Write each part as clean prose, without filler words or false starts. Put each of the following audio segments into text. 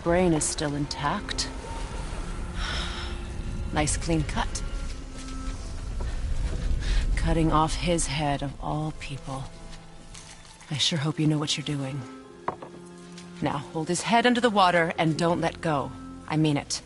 brain is still intact. Nice clean cut. Cutting off his head of all people. I sure hope you know what you're doing. Now, hold his head under the water and don't let go. I mean it.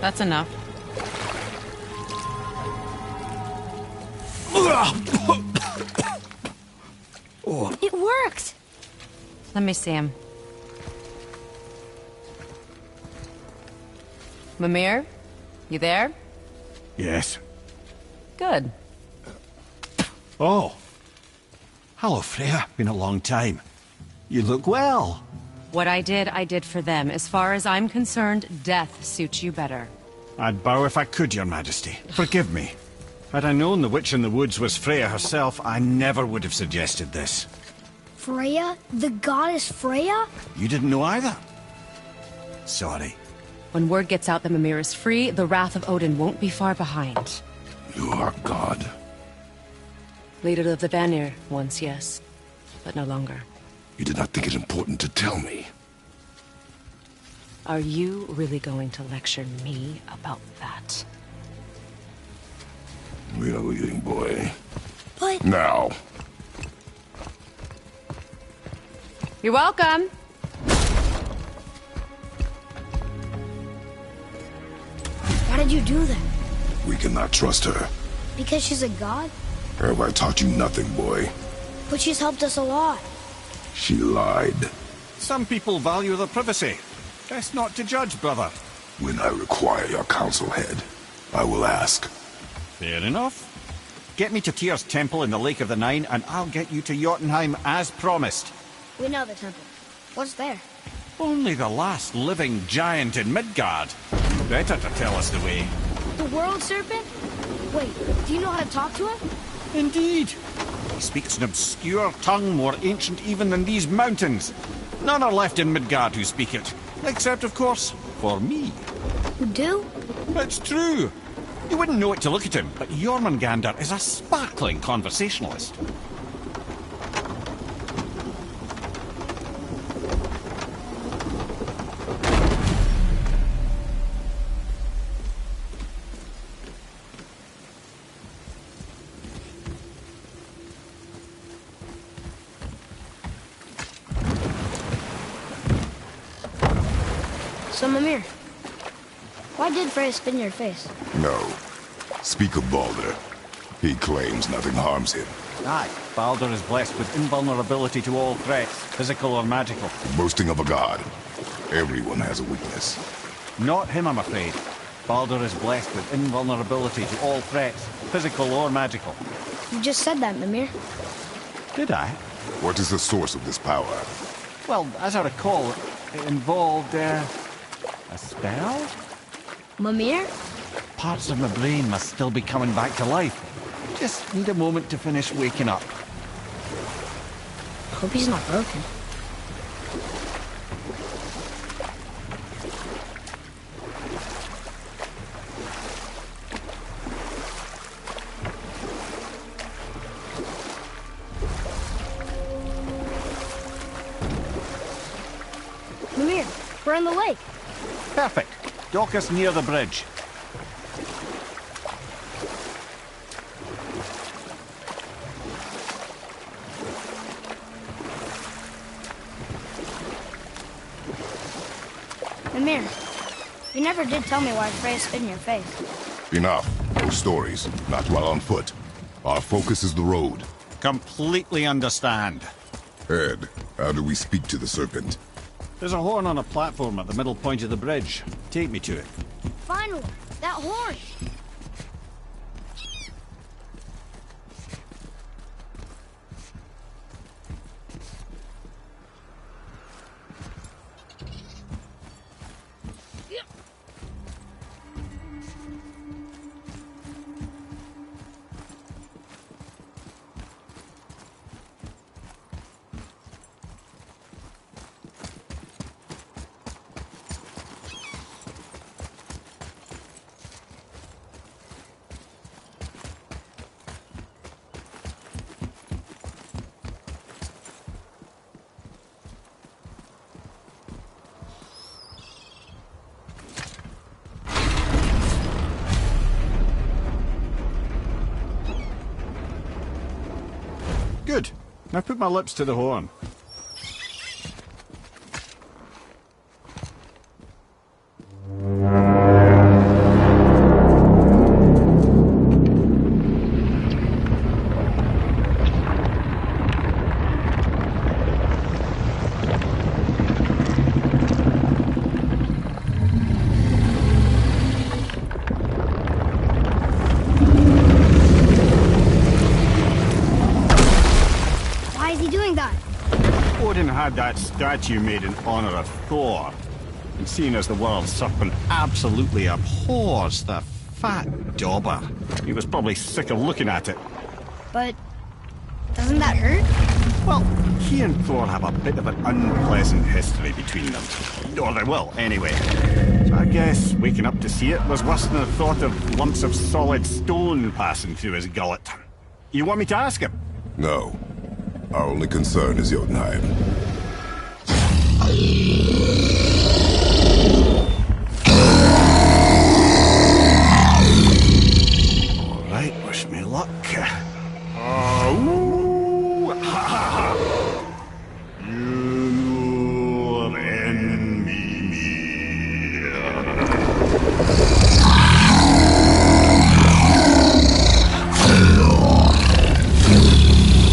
That's enough. It worked! Let me see him. Mimir? You there? Yes. Good. Oh. Hello, Freya. Been a long time. You look well. What I did for them. As far as I'm concerned, death suits you better. I'd bow if I could, Your Majesty. Forgive me. Had I known the witch in the woods was Freya herself, I never would have suggested this. Freya? The goddess Freya? You didn't know either? Sorry. When word gets out that Mimir is free, the wrath of Odin won't be far behind. You are God. Leader of the Vanir, once yes, but no longer. You did not think it important to tell me. Are you really going to lecture me about that? We are leaving, boy. But... Now. You're welcome! Why did you do that? We cannot trust her. Because she's a god? Have I taught you nothing, boy? But she's helped us a lot. She lied. Some people value their privacy. Best not to judge, brother. When I require your council head, I will ask. Fair enough. Get me to Tyr's temple in the Lake of the Nine, and I'll get you to Jotunheim as promised. We know the temple. What's there? Only the last living giant in Midgard. Better to tell us the way. The world serpent? Wait, do you know how to talk to him? Indeed. He speaks an obscure tongue more ancient even than these mountains. None are left in Midgard who speak it. Except, of course, for me. You do? It's true. You wouldn't know it to look at him, but Jormungandr is a sparkling conversationalist. So, Mimir, why did Freya spin your face? No. Speak of Baldur. He claims nothing harms him. Aye, Baldur is blessed with invulnerability to all threats, physical or magical. Boasting of a god. Everyone has a weakness. Not him, I'm afraid. Baldur is blessed with invulnerability to all threats, physical or magical. You just said that, Mimir. Did I? What is the source of this power? Well, as I recall, it involved, a spell? Mimir? Parts of my brain must still be coming back to life. Just need a moment to finish waking up. Hope he's not broken. Mimir, we're in the lake. Perfect. Dock us near the bridge. Mimir, you never did tell me why Freya spit in your face. Enough. No stories. Not while on foot. Our focus is the road. Completely understand. Head, how do we speak to the serpent? There's a horn on a platform at the middle point of the bridge. Take me to it. Finally, that horn! Good. Now put my lips to the horn. Why is he doing that? Odin had that statue made in honor of Thor. And seeing as the world serpent absolutely abhors the fat dauber, he was probably sick of looking at it. But doesn't that hurt? Well, he and Thor have a bit of an unpleasant history between them. Or they will, anyway. So I guess waking up to see it was worse than the thought of lumps of solid stone passing through his gullet. You want me to ask him? No. Our only concern is Jotunheim. All right, wish me luck. Ooh, ha, ha, ha. You and me.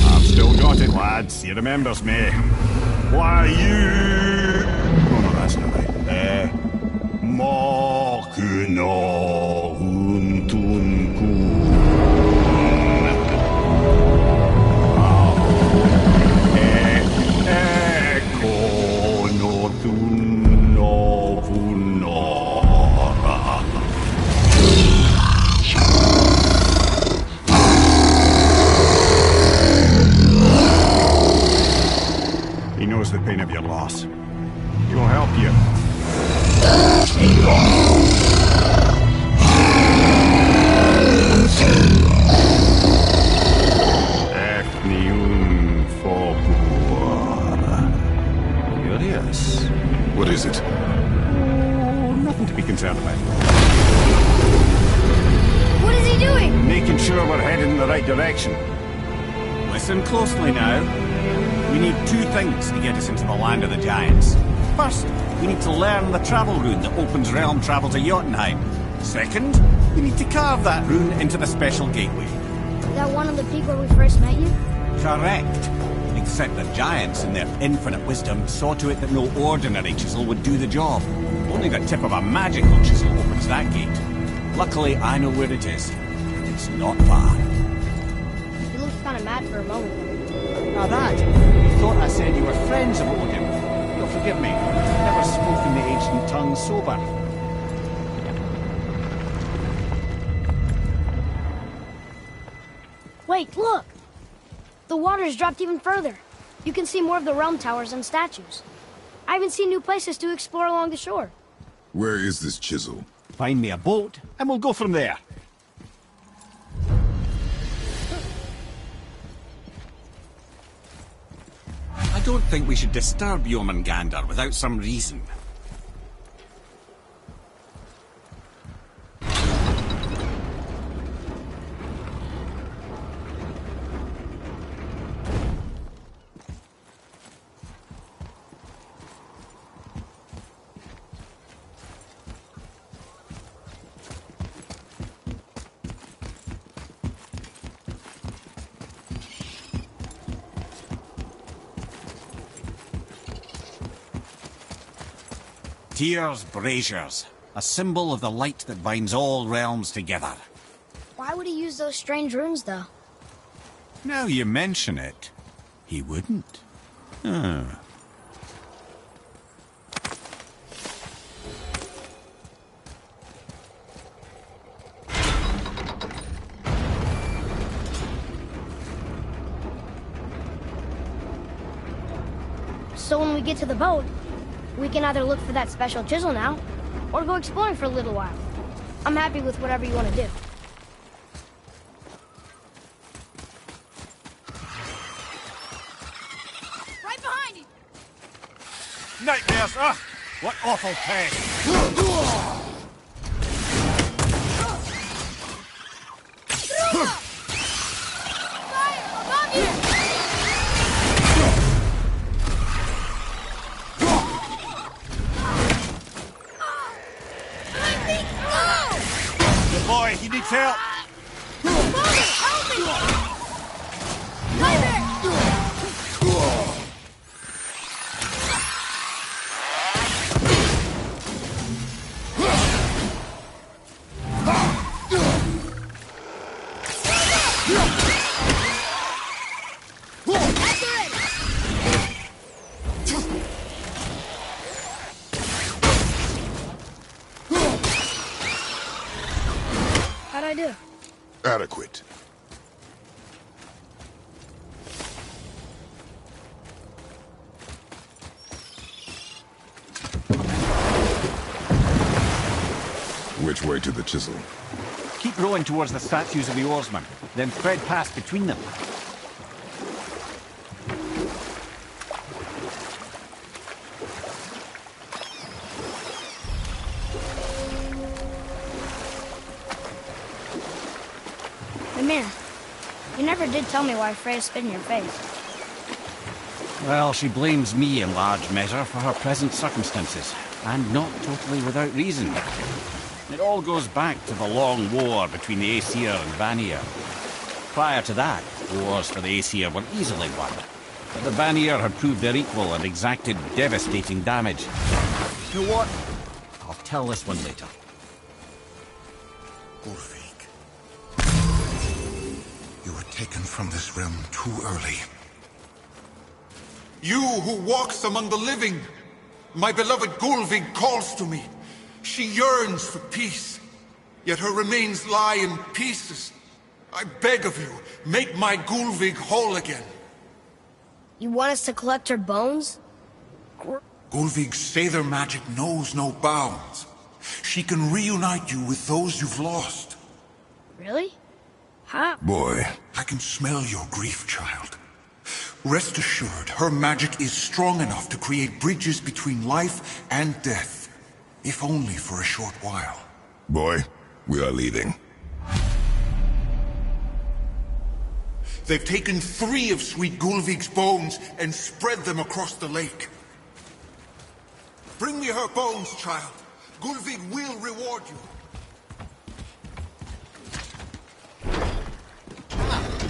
I've still got it, lads. He remembers me. Why, you... Oh, no, that's not right. Makuna Huntunku. He knows the pain of your loss. He will help you. Curious. What is it? Oh, nothing to be concerned about. What is he doing? Making sure we're headed in the right direction. Listen closely now. We need two things to get us into the land of the giants. First, we need to learn the travel rune that opens realm travel to Jotunheim. Second, we need to carve that rune into the special gateway. Is that one of the peak where we first met you? Correct. Except the giants, in their infinite wisdom, saw to it that no ordinary chisel would do the job. Only the tip of a magical chisel opens that gate. Luckily, I know where it is. And it's not far. He looked kind of mad for a moment. Now that, you thought I said you were friends of Odin. You'll forgive me. I've never spoken the ancient tongue sober. Wait, look! The water's dropped even further. You can see more of the realm towers and statues. I even see new places to explore along the shore. Where is this chisel? Find me a boat, and we'll go from there. I don't think we should disturb Jormungandr without some reason. Tyr's braziers, a symbol of the light that binds all realms together. Why would he use those strange runes, though? Now you mention it, he wouldn't. Huh. So when we get to the boat, we can either look for that special chisel now, or go exploring for a little while. I'm happy with whatever you want to do. Right behind you! Nightmares! Ugh! What awful pest! Fire! Above you! boy, he needs help. Help me! How'd I do? Adequate. Which way to the chisel? Keep rowing towards the statues of the oarsmen, then thread past between them. Mimir, you never did tell me why Freya spit in your face. Well, she blames me in large measure for her present circumstances, and not totally without reason. It all goes back to the long war between the Aesir and Vanir. Prior to that, wars for the Aesir were easily won, but the Vanir had proved their equal and exacted devastating damage. You know what? I'll tell this one later. Ulfric, you were taken from this realm too early. You who walks among the living, my beloved Gullveig calls to me. She yearns for peace, yet her remains lie in pieces. I beg of you, make my Gullveig whole again. You want us to collect her bones? Gullveig's Seidr magic knows no bounds. She can reunite you with those you've lost. Really? How? Boy. I can smell your grief, child. Rest assured, her magic is strong enough to create bridges between life and death, if only for a short while. Boy, we are leaving. They've taken 3 of Sweet Gullveig's bones and spread them across the lake. Bring me her bones, child. Gullveig will reward you.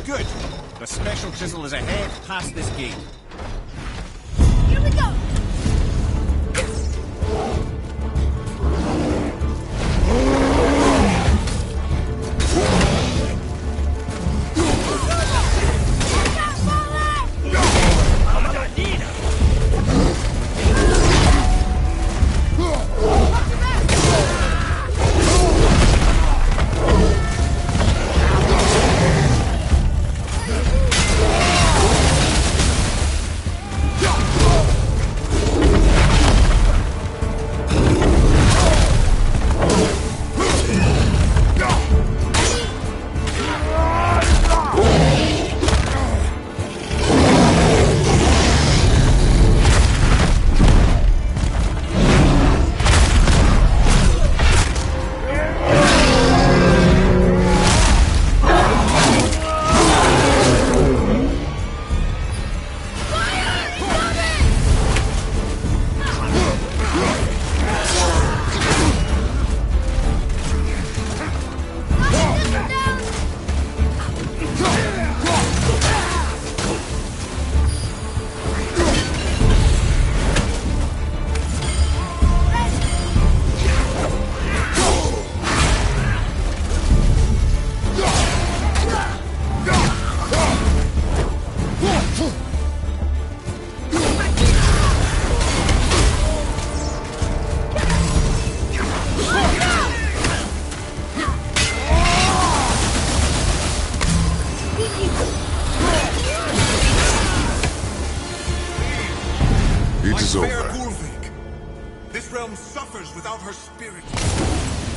Good. The special chisel is ahead past this gate. Here we go!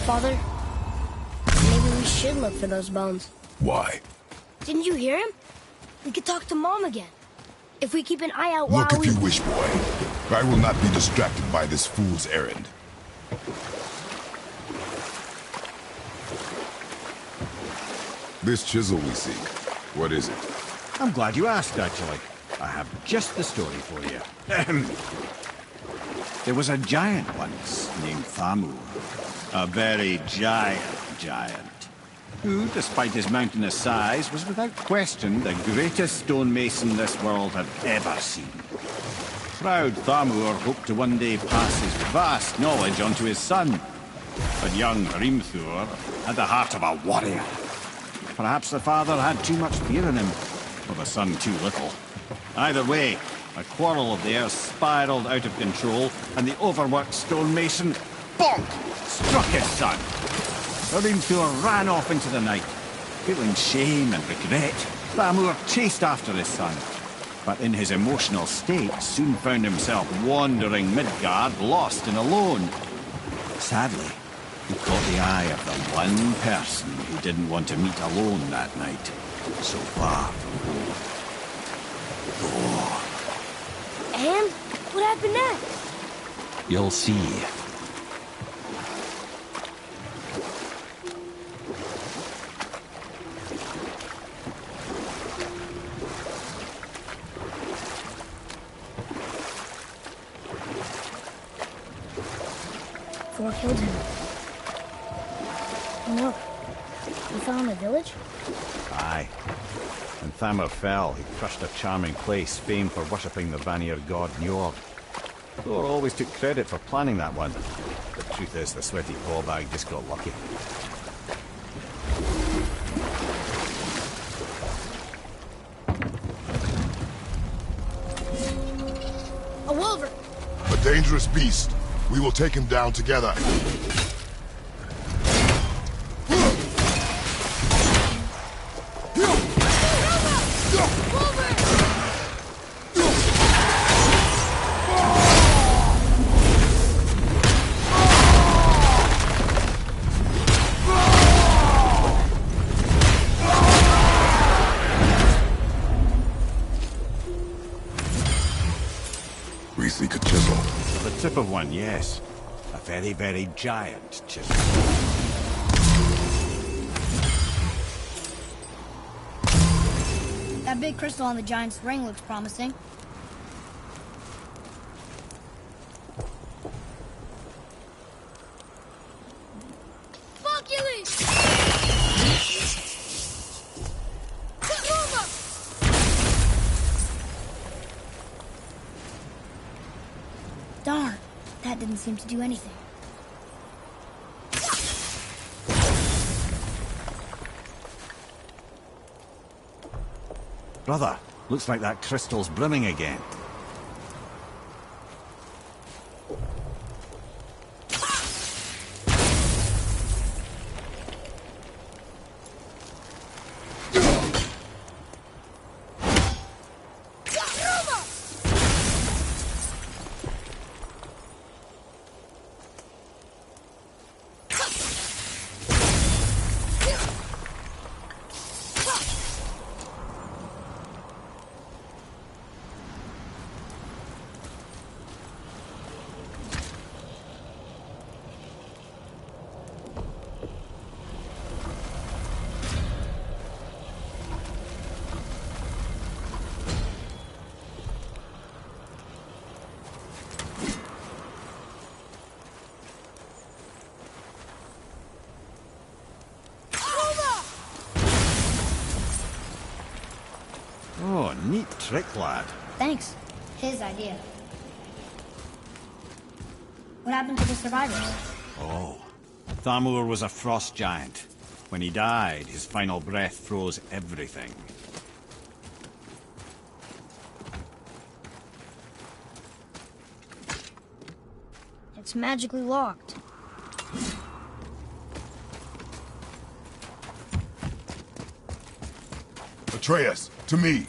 Father, maybe we should look for those bones. Why? Didn't you hear him? We could talk to Mom again. If we keep an eye out while Look if you wish, boy. I will not be distracted by this fool's errand. This chisel we seek, what is it? I'm glad you asked, actually. I have just the story for you. There was a giant once named Thamur. A very giant, who, despite his mountainous size, was without question the greatest stonemason this world had ever seen. Proud Thamur hoped to one day pass his vast knowledge on to his son. But young Hrimthur had the heart of a warrior. Perhaps the father had too much fear in him, or the son too little. Either way, a quarrel of theirs spiraled out of control, and the overworked stonemason, bonk, struck his son. Hrimthur ran off into the night. Feeling shame and regret, Thamur chased after his son. But in his emotional state, soon found himself wandering Midgard, lost and alone. Sadly, he caught the eye of the one person he didn't want to meet alone that night, so far from home. Thor. And what happened next? You'll see. Thor killed him. And look, he fell in the village? Aye. When Thamur fell, he crushed a charming place famed for worshipping the Vanir god Njord. Thor always took credit for planning that one. The truth is, the sweaty ballbag just got lucky. A wolver! A dangerous beast. We will take him down together. We seek a chisel. The tip of one, yes. A very, very giant chisel. That big crystal on the giant's ring looks promising. Darn, that didn't seem to do anything. Brother, looks like that crystal's brimming again. Oh, neat trick, lad. Thanks. His idea. What happened to the survivors? Oh, Thamur was a frost giant. When he died, his final breath froze everything. It's magically locked. Atreus, to me.